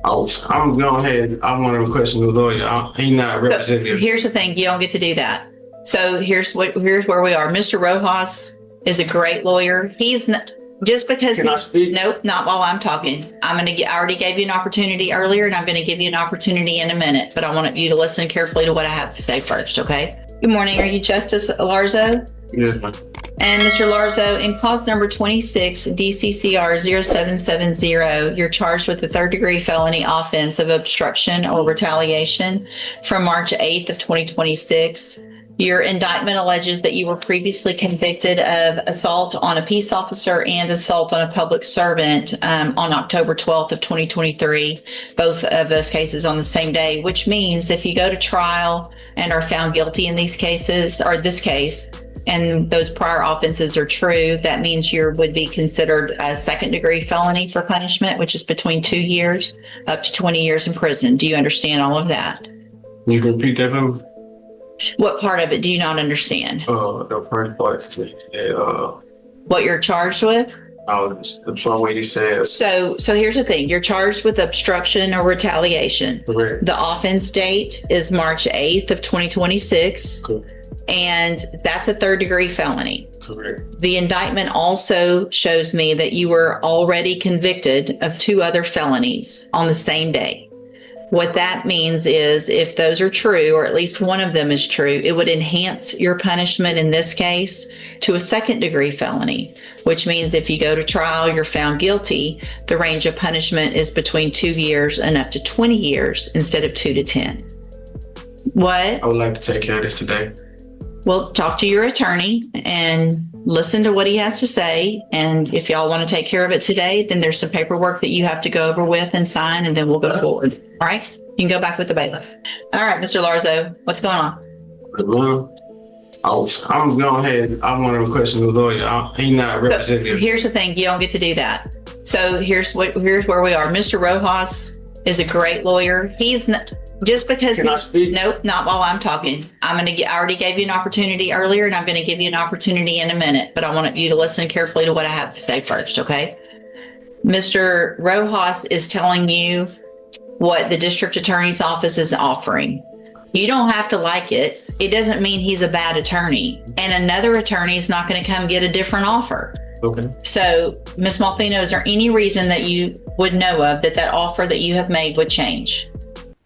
I'm going ahead. I want to request a new lawyer. He's not So representative. here's the thing, you don't get to do that. So here's where we are. Mr. Rojas is a great lawyer. He's not just because Can I speak? Nope, not while I'm talking. I already gave you an opportunity earlier, and I'm going to give you an opportunity in a minute. But I want you to listen carefully to what I have to say first, okay? Good morning. Are you Justice Larzzo? Yes, ma'am. And Mr. Larzzo, in clause number 26, DCCR 0770, you're charged with the third-degree felony offense of obstruction or retaliation from March 8th of 2026. Your indictment alleges that you were previously convicted of assault on a peace officer and assault on a public servant on October 12th of 2023, both of those cases on the same day, which means if you go to trial and are found guilty in these cases, or this case, and those prior offenses are true, that means you would be considered a second-degree felony for punishment, which is between 2 years up to 20 years in prison. Do you understand all of that? You can repeat that for me? What part of it do you not understand? The first part. What you're charged with? The part where you said. So here's the thing. You're charged with obstruction or retaliation. Correct. The offense date is March 8th of 2026. Correct. And that's a third-degree felony. Correct. The indictment also shows me that you were already convicted of 2 other felonies on the same day. What that means is if those are true, or at least one of them is true, it would enhance your punishment in this case to a second-degree felony, which means if you go to trial, you're found guilty, the range of punishment is between 2 years and up to 20 years instead of 2 to 10. What? I would like to take care of this today. Well, talk to your attorney and listen to what he has to say. And if y'all want to take care of it today, then there's some paperwork that you have to go over with and sign, and then we'll go forward. All right? You can go back with the bailiff. All right, Mr. Larzzo, what's going on? I'm going ahead. I want to request a new lawyer. He's not representative. Here's the thing, you don't get to do that. So here's where we are. Mr. Rojas is a great lawyer. He's not just because Can I speak? Nope, not while I'm talking. I already gave you an opportunity earlier, and I'm going to give you an opportunity in a minute. But I want you to listen carefully to what I have to say first, okay? Mr. Rojas is telling you what the district attorney's office is offering. You don't have to like it. It doesn't mean he's a bad attorney. And another attorney is not going to come get a different offer. Okay. So, Ms. Malfino, is there any reason that you would know of that offer that you have made would change?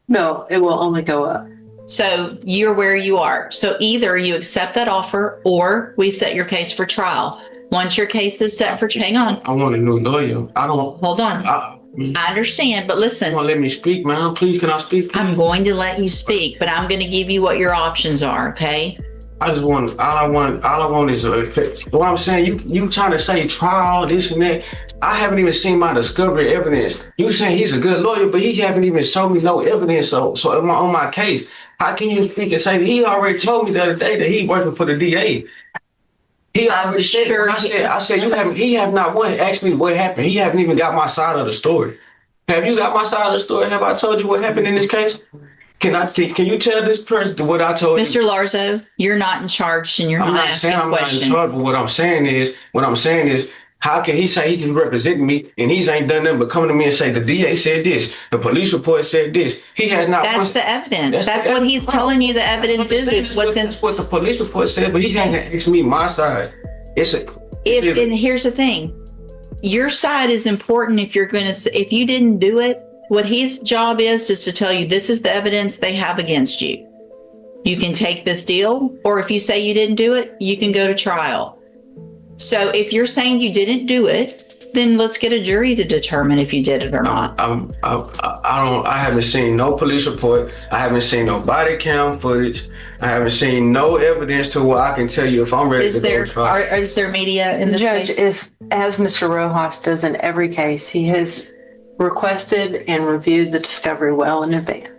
No, it will only go up. So you're where you are. So either you accept that offer or we set your case for trial. Once your case is set for, hang on, I want a new lawyer. hold on. I understand, but listen, Want to let me speak, man? Please, can I speak? I'm going to let you speak, but I'm going to give you what your options are, okay? I just want, all I want is what I'm saying. You trying to say trial, this and that. I haven't even seen my discovery evidence. You saying he's a good lawyer, but he haven't even shown me no evidence. So on my case, how can you speak and say that he already told me the other day that he working for the DA? He already said, sure I said he have not asked me what happened. He haven't even got my side of the story. Have you got my side of the story? Have I told you what happened in this case? Can you tell this person what I told you? Mr. Larzzo, you're not in charge and you're not asking a question. I'm not in charge, but what I'm saying is, how can he say he can represent me and he's ain't done nothing but come to me and say the DA said this, the police report said this. He has not. That's the evidence. That's what he's telling you. The evidence is what's in. What the police report said, but he hasn't asked me my side. And here's the thing, your side is important. If you didn't do it, what his job is to tell you this is the evidence they have against you. You can take this deal, or if you say you didn't do it, you can go to trial. So if you're saying you didn't do it, then let's get a jury to determine if you did it or not. I haven't seen no police report. I haven't seen no body cam footage. I haven't seen no evidence to where I can tell you if I'm ready to go to trial. Is there media in this Judge, case? as Mr. Rojas does in every case, he has requested and reviewed the discovery well in advance.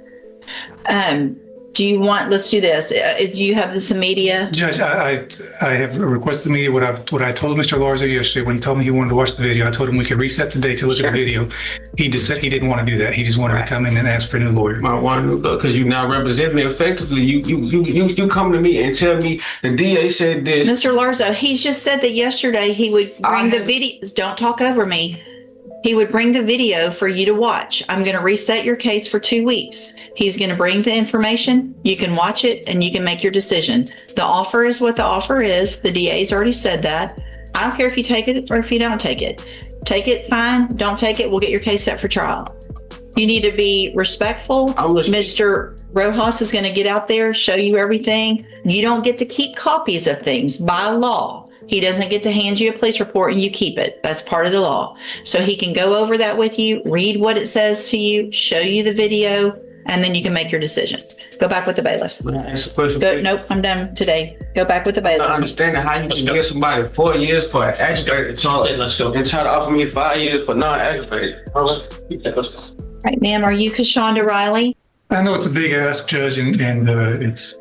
Let's do this. Do you have some media? Judge, I have requested media. What I told Mr. Larzzo yesterday when he told me he wanted to watch the video, I told him we could reset the date to look at the video. He just said he didn't want to do that. He just wanted to come in and ask for a new lawyer. I want a new lawyer because you now represent me effectively. You come to me and tell me the DA said this. Mr. Larzzo, he's just said that yesterday he would bring the videos. Don't talk over me. He would bring the video for you to watch. I'm going to reset your case for 2 weeks. He's going to bring the information. You can watch it and you can make your decision. The offer is what the offer is. The DA's already said that. I don't care if you take it or if you don't take it. Take it, fine. Don't take it, we'll get your case set for trial. You need to be respectful. Mr. Rojas is going to get out there, show you everything. You don't get to keep copies of things by law. He doesn't get to hand you a police report and you keep it. That's part of the law. So he can go over that with you, read what it says to you, show you the video, and then you can make your decision. Go back with the bailiff. Nope, I'm done today. Go back with the bailiff. I'm not understanding how you can give somebody 4 years for an aggravated charge and try to offer me 5 years for non-aggravated. All Right, ma'am, are you Kashonda Riley? I know it's a big ask, Judge, and it's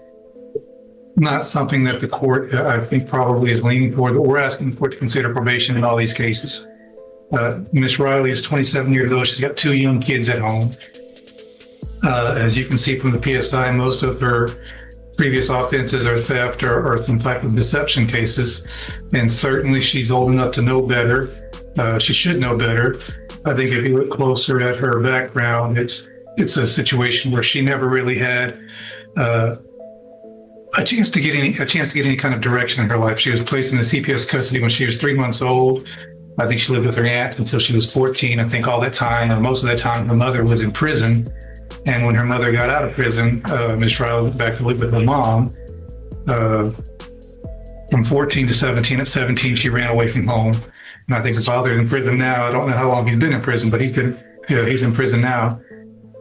not something that the court, I think, probably is leaning toward, but we're asking the court to consider probation in all these cases. Ms. Riley is 27 years old. She's got 2 young kids at home. As you can see from the PSI, most of her previous offenses are theft or some type of deception cases. And certainly she's old enough to know better. She should know better. I think if you look closer at her background, it's a situation where she never really had a chance to get any kind of direction in her life. She was placed into CPS custody when she was 3 months old. I think she lived with her aunt until she was 14. I think all that time, or most of that time, her mother was in prison. And when her mother got out of prison, Ms. Riley went back to live with her mom. From 14 to 17. At 17, she ran away from home. And I think her father's in prison now. I don't know how long he's been in prison, but he's in prison now.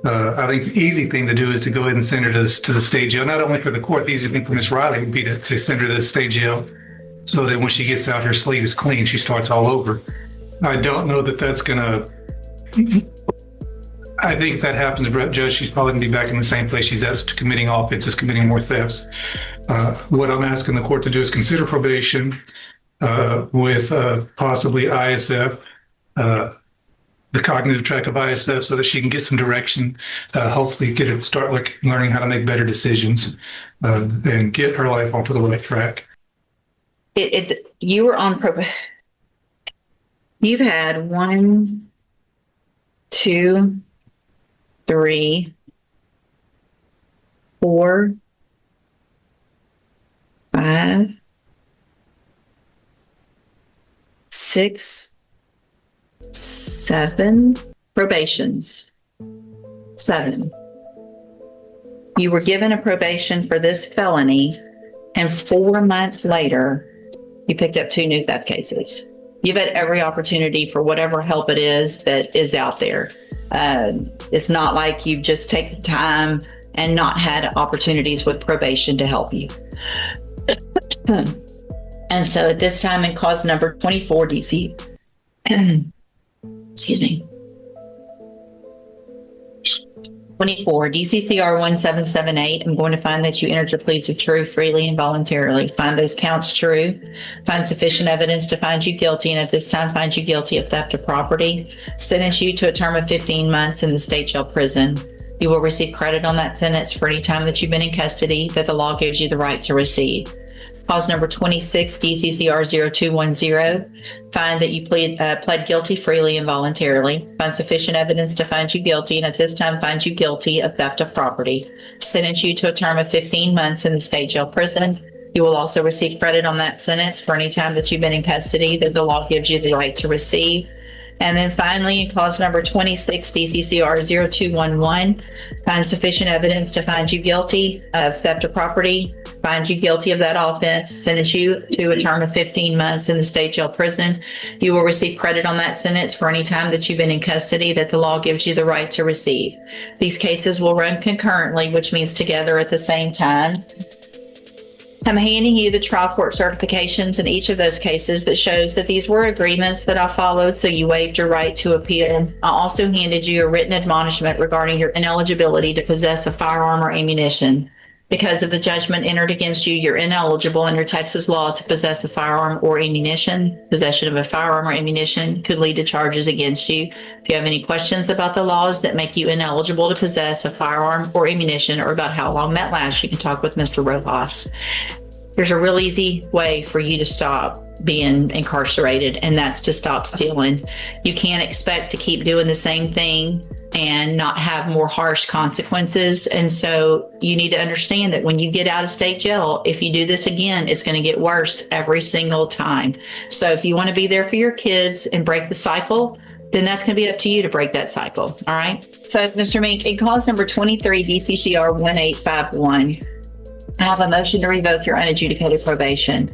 I think the easy thing to do is to go ahead and send her to the state jail. Not only for the court, the easy thing for Ms. Riley would be to send her to the state jail so that when she gets out, her slate is clean. She starts all over. I don't know that that's going to... I think if that happens, Judge, she's probably going to be back in the same place she's at, committing offenses, committing more thefts. What I'm asking the court to do is consider probation with possibly ISF, the cognitive track of ISF, so that she can get some direction, hopefully start learning how to make better decisions, and get her life onto the right track. You were on probation. You've had 1, 2, 3, 4, 5, 6, 7 probations. 7. You were given a probation for this felony, and 4 months later, you picked up 2 new theft cases. You've had every opportunity for whatever help it is that is out there. It's not like you've just taken time and not had opportunities with probation to help you. And so at this time, in cause number 24, DC, excuse me, 24, DCCR 1778, I'm going to find that you entered your pleas of true, freely, and voluntarily. Find those counts true. Find sufficient evidence to find you guilty, and at this time find you guilty of theft of property. Sentence you to a term of 15 months in the state jail prison. You will receive credit on that sentence for any time that you've been in custody that the law gives you the right to receive. Cause number 26, DCCR 0210. Find that you pled guilty freely and voluntarily. Find sufficient evidence to find you guilty, and at this time find you guilty of theft of property. Sentence you to a term of 15 months in the state jail prison. You will also receive credit on that sentence for any time that you've been in custody that the law gives you the right to receive. And then finally, in cause number 26, DCCR 0211, find sufficient evidence to find you guilty of theft of property, find you guilty of that offense, sentence you to a term of 15 months in the state jail prison. You will receive credit on that sentence for any time that you've been in custody that the law gives you the right to receive. These cases will run concurrently, which means together at the same time. I'm handing you the trial court certifications in each of those cases that shows that these were agreements that I followed, so you waived your right to appeal. I also handed you a written admonishment regarding your ineligibility to possess a firearm or ammunition. Because of the judgment entered against you, you're ineligible under Texas law to possess a firearm or ammunition. Possession of a firearm or ammunition could lead to charges against you. If you have any questions about the laws that make you ineligible to possess a firearm or ammunition, or about how long that lasts, you can talk with Mr. Rojas. There's a real easy way for you to stop being incarcerated, and that's to stop stealing. You can't expect to keep doing the same thing and not have more harsh consequences. And so you need to understand that when you get out of state jail, if you do this again, it's going to get worse every single time. So if you want to be there for your kids and break the cycle, then that's going to be up to you to break that cycle. All right. So Mr. Mink, in cause number 23, DCCR 1851, I have a motion to revoke your unadjudicated probation.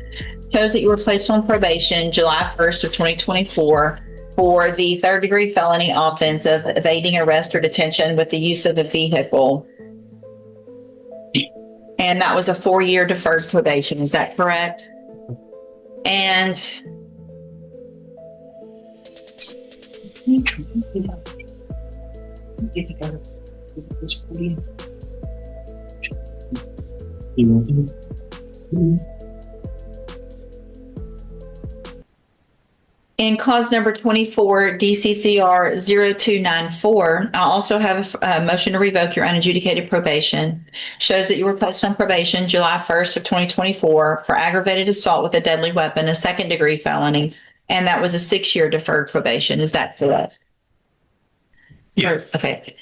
Shows that you were placed on probation July 1st of 2024 for the third-degree felony offense of evading arrest or detention with the use of a vehicle. And that was a 4-year deferred probation. Is that correct? And in cause number 24, DCCR 0294, I also have a motion to revoke your unadjudicated probation. Shows that you were placed on probation July 1st of 2024 for aggravated assault with a deadly weapon, a second-degree felony, and that was a 6-year deferred probation. Is that correct? Yes. Okay.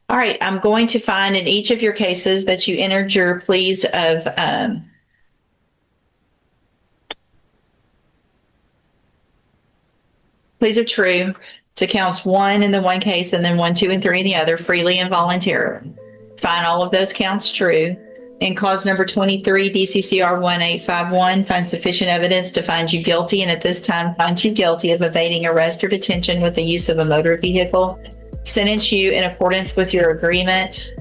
All right. I'm going to find in each of your cases that you entered your pleas of pleas of true to counts 1 in the one case and then 1, 2, and 3 in the other, freely and voluntarily. Find all of those counts true. In cause number 23, DCCR 1851, find sufficient evidence to find you guilty, and at this time find you guilty of evading arrest or detention with the use of a motor vehicle. Sentence you in accordance with your agreement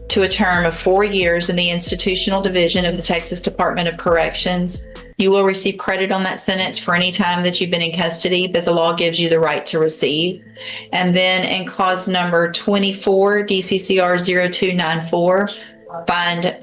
to a term of 4 years in the institutional division of the Texas Department of Corrections. You will receive credit on that sentence for any time that you've been in custody that the law gives you the right to receive. And then in cause number 24, DCCR 0294, find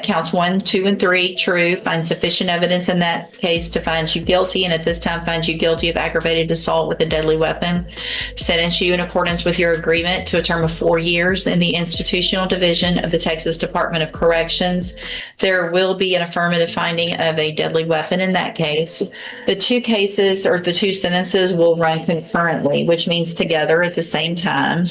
counts 1, 2, and 3 true. Find sufficient evidence in that case to find you guilty, and at this time find you guilty of aggravated assault with a deadly weapon. Sentence you in accordance with your agreement to a term of 4 years in the institutional division of the Texas Department of Corrections. There will be an affirmative finding of a deadly weapon in that case. The two cases or the two sentences will run concurrently, which means together at the same time.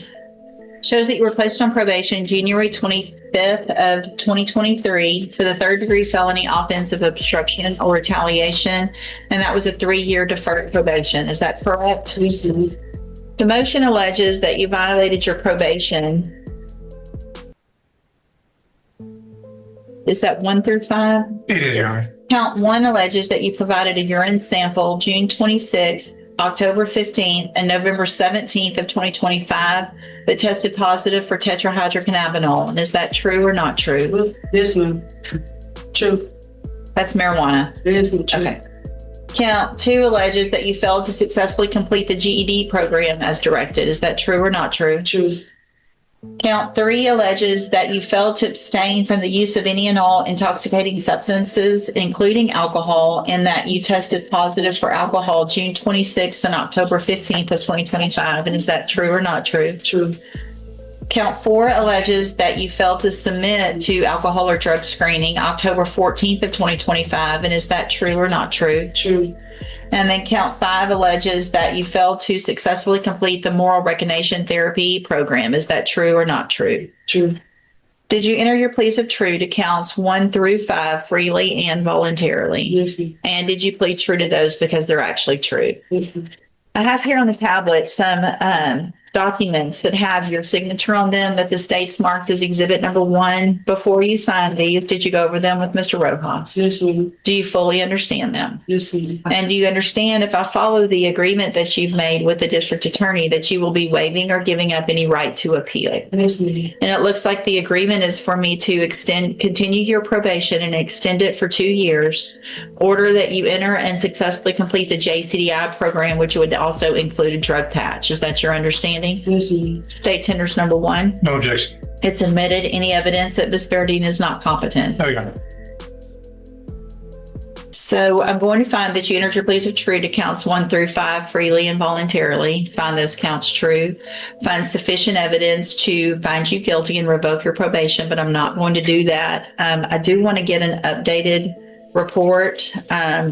Shows that you were placed on probation January 25th of 2023 for the third-degree felony offense of obstruction or retaliation, and that was a 3-year deferred probation. Is that correct? The motion alleges that you violated your probation. Is that 1 through 5? It is, Your Honor. Count 1 alleges that you provided a urine sample June 26th, October 15th, and November 17th of 2025 that tested positive for tetrahydrocannabinol. And is that true or not true? Yes, ma'am. True. That's marijuana. Yes, ma'am. True. Okay. Count 2 alleges that you failed to successfully complete the GED program as directed. Is that true or not true? True. Count 3 alleges that you failed to abstain from the use of any and all intoxicating substances, including alcohol, and that you tested positive for alcohol June 26th and October 15th of 2025. And is that true or not true? True. Count 4 alleges that you failed to submit to alcohol or drug screening October 14th of 2025. And is that true or not true? True. And then count 5 alleges that you failed to successfully complete the moral recognition therapy program. Is that true or not true? True. Did you enter your pleas of true to counts 1 through 5 freely and voluntarily? Yes, ma'am. And did you plead true to those because they're actually true? Yes, ma'am. I have here on the tablet some documents that have your signature on them that the state's marked as exhibit number 1. Before you signed these, did you go over them with Mr. Rojas? Yes, ma'am. Do you fully understand them? Yes, ma'am. And do you understand, if I follow the agreement that you've made with the district attorney, that you will be waiving or giving up any right to appeal? Yes, ma'am. And it looks like the agreement is for me to continue your probation and extend it for 2 years. Order that you enter and successfully complete the JCDI program, which would also include a drug patch. Is that your understanding? Yes, ma'am. State tenders number 1. No objection. It's admitted any evidence that Ms. Berdine is not competent. No, Your Honor. So I'm going to find that you entered your pleas of true to counts 1 through 5 freely and voluntarily. Find those counts true. Find sufficient evidence to find you guilty and revoke your probation, but I'm not going to do that. I do want to get an updated report.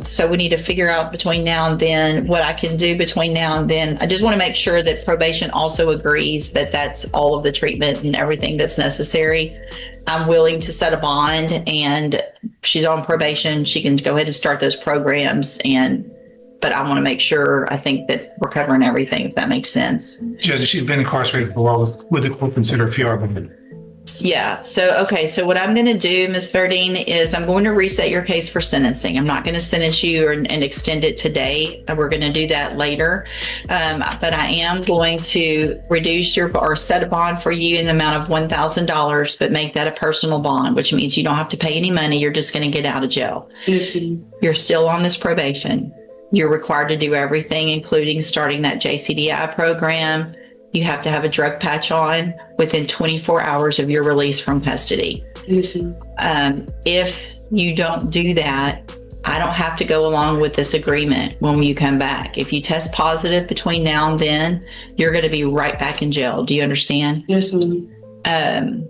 So we need to figure out between now and then what I can do between now and then. I just want to make sure that probation also agrees that that's all of the treatment and everything that's necessary. I'm willing to set a bond, and she's on probation. She can go ahead and start those programs, but I want to make sure, I think, that we're covering everything, if that makes sense. Judge, she's been incarcerated for a while. Would the court consider a PR amendment? Yeah. So what I'm going to do, Ms. Verdine, is I'm going to reset your case for sentencing. I'm not going to sentence you and extend it today. We're going to do that later. But I am going to reduce or set a bond for you in the amount of $1,000, but make that a personal bond, which means you don't have to pay any money. You're just going to get out of jail. You're still on this probation. You're required to do everything, including starting that JCDI program. You have to have a drug patch on within 24 hours of your release from custody. If you don't do that, I don't have to go along with this agreement when you come back. If you test positive between now and then, you're going to be right back in jail. Do you understand? Yes, ma'am.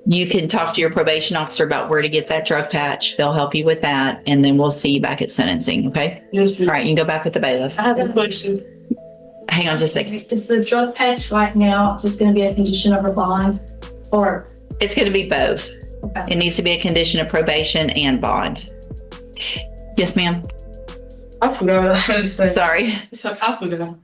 You can talk to your probation officer about where to get that drug patch. They'll help you with that, and then we'll see you back at sentencing, okay? Yes, All ma'am. right, you can go back with the bailiff. I have a question. Hang on just a second. Is the drug patch right now just going to be a condition of a bond, or? It's going to be both. Okay. It needs to be a condition of probation and bond. Yes, ma'am. I forgot what I was saying. Sorry. So I forgot.